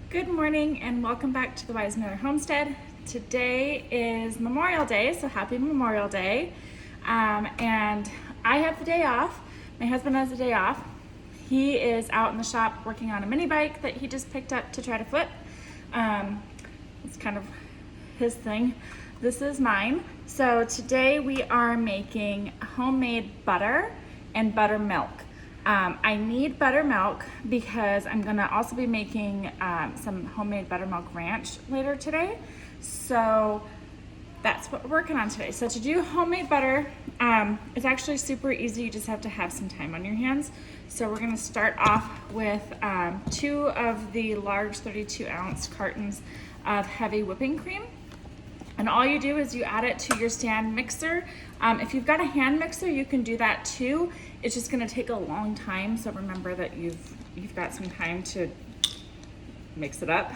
Good morning and welcome back to the Wise Miller Homestead. Today is Memorial Day, so happy Memorial Day. And I have the day off. My husband has the day off. He is out in the shop working on a mini bike that he just picked up to try to flip. It's kind of his thing. This is mine. So today we are making homemade butter and buttermilk. I need buttermilk because I'm gonna also be making some homemade buttermilk ranch later today. So that's what we're working on today. So to do homemade butter, it's actually super easy. You just have to have some time on your hands. So we're gonna start off with 2 of the large 32-ounce cartons of heavy whipping cream. And all you do is you add it to your stand mixer. If you've got a hand mixer, you can do that too. It's just gonna take a long time, so remember that you've got some time to mix it up.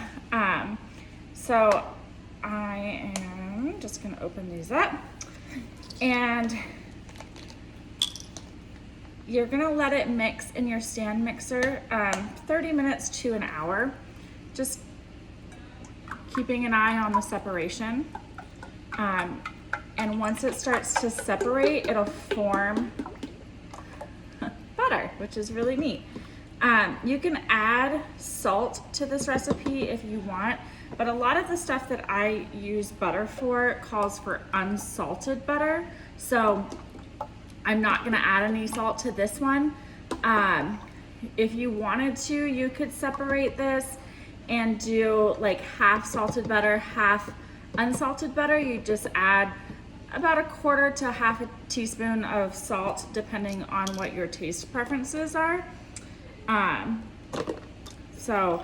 So I am just gonna open these up. And you're gonna let it mix in your stand mixer 30 minutes to an hour. Just keeping an eye on the separation. And once it starts to separate, it'll form butter, which is really neat. You can add salt to this recipe if you want, but a lot of the stuff that I use butter for calls for unsalted butter. So I'm not gonna add any salt to this one. If you wanted to, you could separate this and do like half salted butter, half unsalted butter. You just add about 1/4 to half a teaspoon of salt depending on what your taste preferences are. So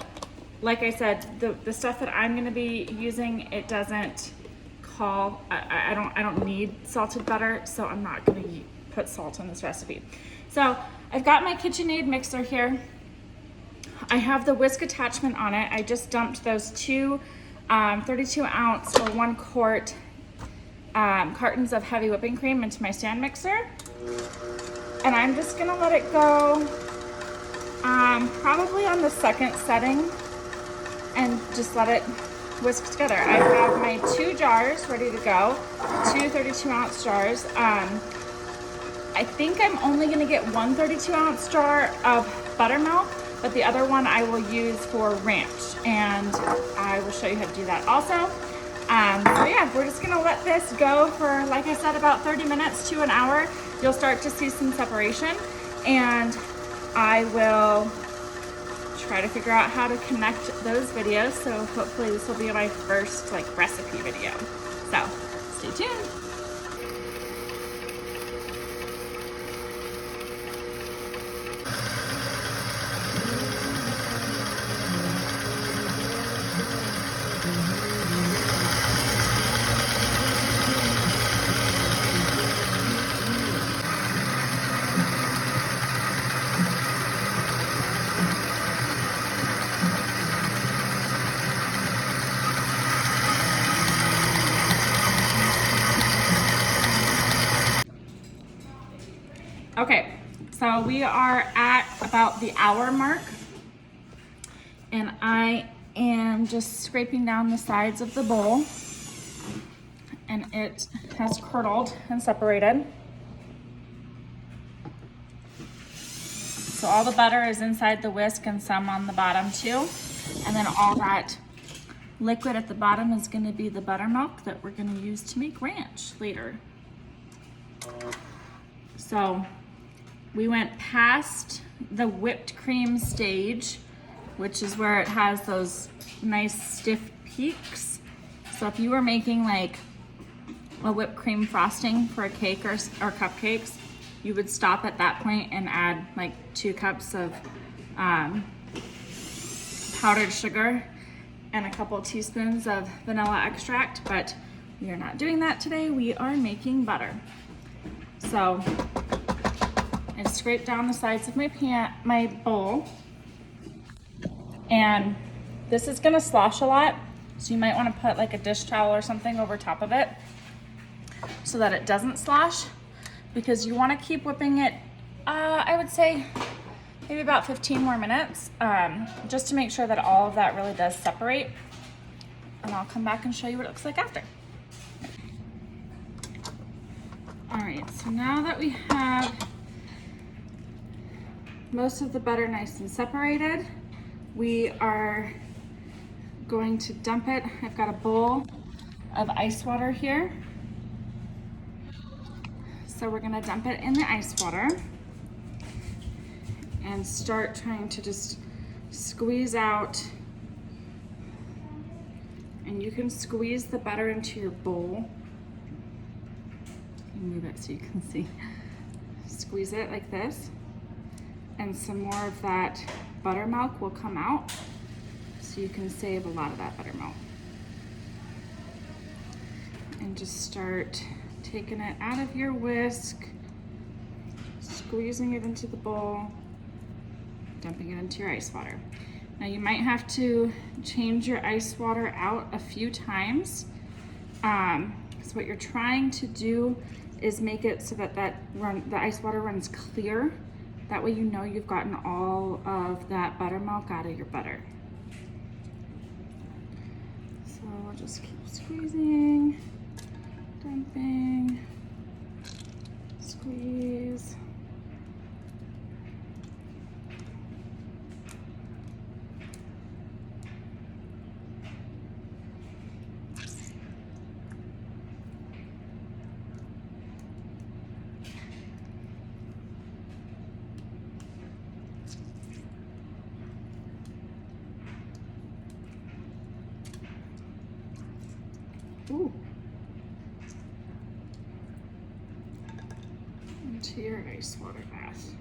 like I said, the stuff that I'm gonna be using, it doesn't call, I don't need salted butter, so I'm not gonna put salt in this recipe. So I've got my KitchenAid mixer here. I have the whisk attachment on it. I just dumped those 2 32-ounce or 1 quart cartons of heavy whipping cream into my stand mixer. And I'm just gonna let it go probably on the 2nd setting and just let it whisk together. I have my 2 jars ready to go, 2 32-ounce jars. I think I'm only gonna get 1 32-ounce jar of buttermilk, but the other one I will use for ranch, and I will show you how to do that also. So yeah, we're just gonna let this go for, like I said, about 30 minutes to an hour. You'll start to see some separation, and I will try to figure out how to connect those videos. So hopefully this will be my first recipe video. So stay tuned. Okay, so we are at about the hour mark, and I am just scraping down the sides of the bowl, and it has curdled and separated. So all the butter is inside the whisk and some on the bottom too. And then all that liquid at the bottom is gonna be the buttermilk that we're gonna use to make ranch later. So we went past the whipped cream stage, which is where it has those nice stiff peaks. So if you were making like a whipped cream frosting for a cake or cupcakes, you would stop at that point and add like 2 cups of powdered sugar and a couple teaspoons of vanilla extract, but we are not doing that today. We are making butter. So I scraped down the sides of my bowl, and this is gonna slosh a lot, so you might wanna put like a dish towel or something over top of it so that it doesn't slosh, because you wanna keep whipping it, I would say maybe about 15 more minutes, just to make sure that all of that really does separate. And I'll come back and show you what it looks like after. All right, so now that we have most of the butter nice and separated, we are going to dump it. I've got a bowl of ice water here. So we're gonna dump it in the ice water and start trying to just squeeze out. And you can squeeze the butter into your bowl. Move it so you can see. Squeeze it like this, and some more of that buttermilk will come out, so you can save a lot of that buttermilk. And just start taking it out of your whisk, squeezing it into the bowl, dumping it into your ice water. Now you might have to change your ice water out a few times. So what you're trying to do is make it so that the ice water runs clear. That way you know you've gotten all of that buttermilk out of your butter. So I'll just keep squeezing, dumping, squeeze. Ooh. Into your ice water bath.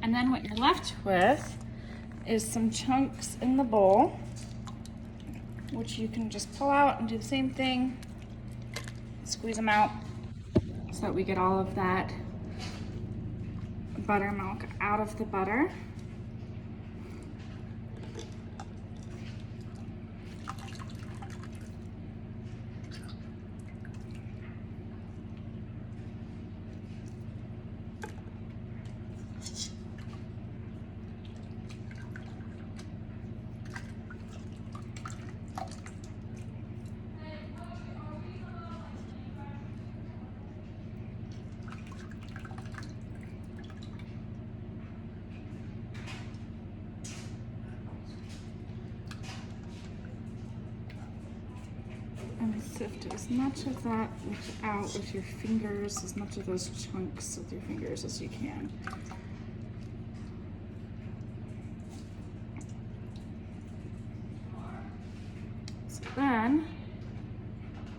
And then what you're left with is some chunks in the bowl, which you can just pull out and do the same thing. Squeeze them out so that we get all of that buttermilk out of the butter. And sift as much of that out with your fingers, as much of those chunks with your fingers as you can. So then,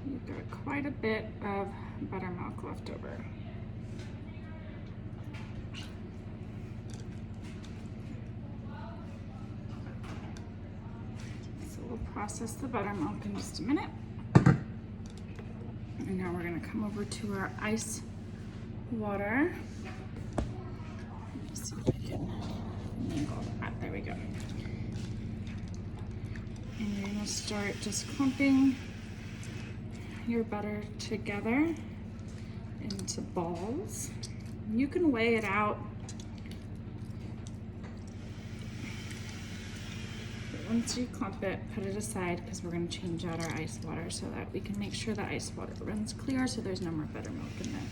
you've got quite a bit of buttermilk left over. So we'll process the buttermilk in just a minute. And now we're gonna come over to our ice water. Let's see if I can angle that. There we go. And you're gonna start just clumping your butter together into balls. You can weigh it out. Once you clump it, put it aside because we're going to change out our ice water so that we can make sure the ice water runs clear so there's no more buttermilk in there.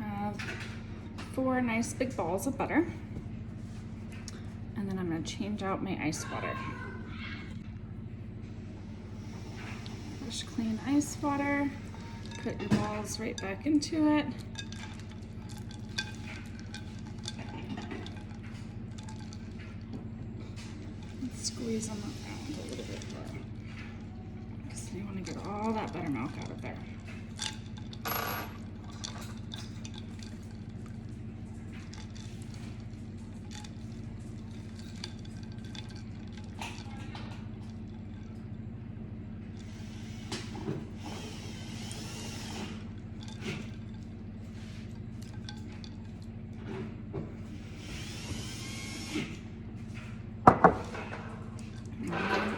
have 4 nice big balls of butter. And then I'm gonna change out my ice water. Fresh, clean ice water. Put your balls right back into it. And squeeze them around a little bit more, because you want to get all that buttermilk out of there.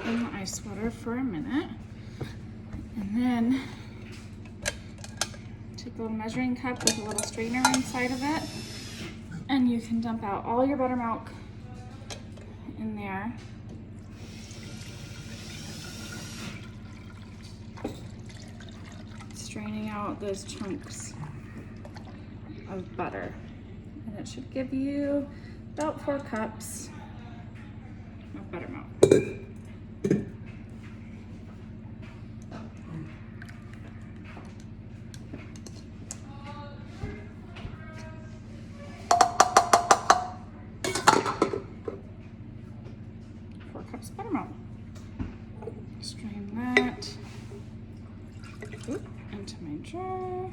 In the ice water for a minute, and then take a little measuring cup with a little strainer inside of it, and you can dump out all your buttermilk in there. Straining out those chunks of butter, and it should give you about 4 cups of buttermilk. 4 cups of buttermilk. Strain that into my jar.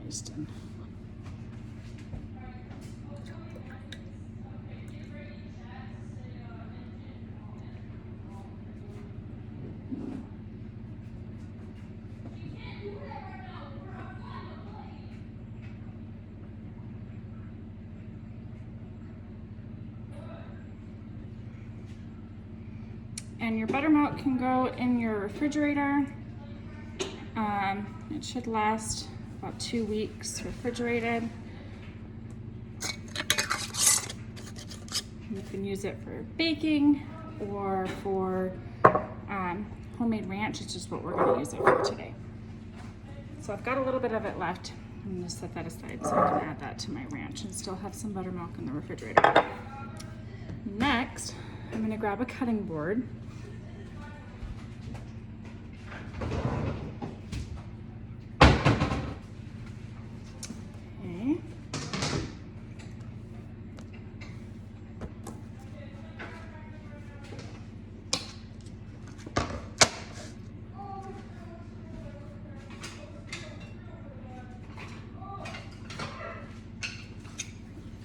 Moisten. And your buttermilk can go in your refrigerator. It should last about 2 weeks refrigerated. You can use it for baking or for homemade ranch. It's just what we're going to use it for today. So I've got a little bit of it left. I'm going to set that aside so I can add that to my ranch and still have some buttermilk in the refrigerator. Next, I'm going to grab a cutting board. Okay.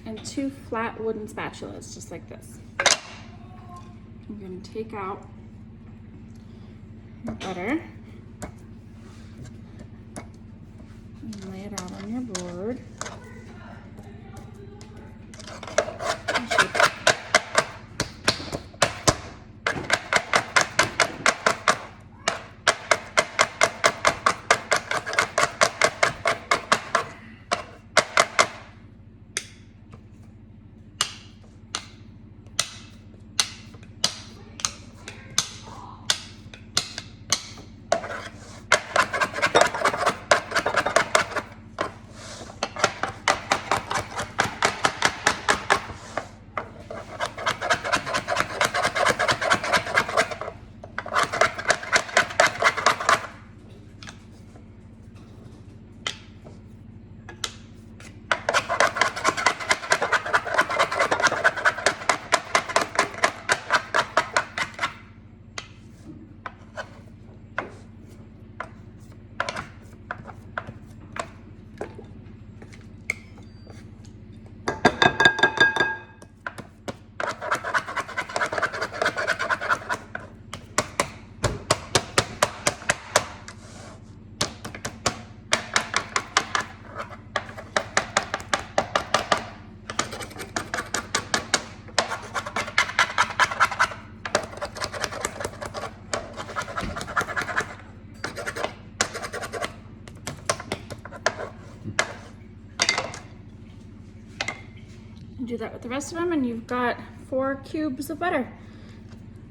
And 2 flat wooden spatulas, just like this. I'm going to take out your butter and lay it out on your board. Do that with the rest of them, and you've got 4 cubes of butter.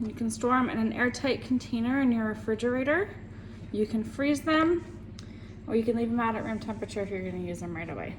You can store them in an airtight container in your refrigerator. You can freeze them or you can leave them out at room temperature if you're going to use them right away.